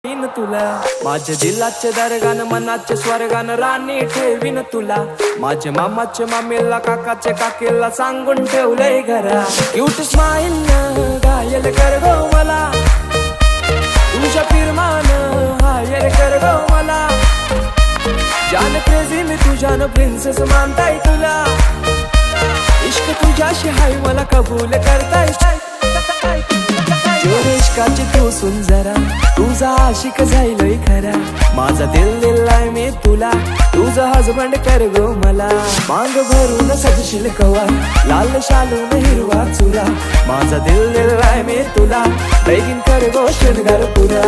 ठेवीन तुला माझ्या दिलाचे दरगान मनाचे स्वर्गान राणी ठेवीन तुला माझ्या मामाचे मामेला काकाचे काकेला सांगून ठेवलंय घरा क्यूट स्माइल न घायल कर गो मला तुझ्या फिरमान हायर कर गो मला जान क्रेझी मी तुझ्यान प्रिन्सेस मानताय तुला इश्क तुझ्याशी हाय मला कबूल करताय इश्काची तू सुन जरा तुझा आशिक जाईलय खरा माझा दिल दिलाय मी तुला तुझा हजबंड कर गो मला मांग भरून सजशील कवा लाल शालून हिरवा चुरा माझा दिल दिलाय मी तुला लगीन कर गो शृंगार पुरा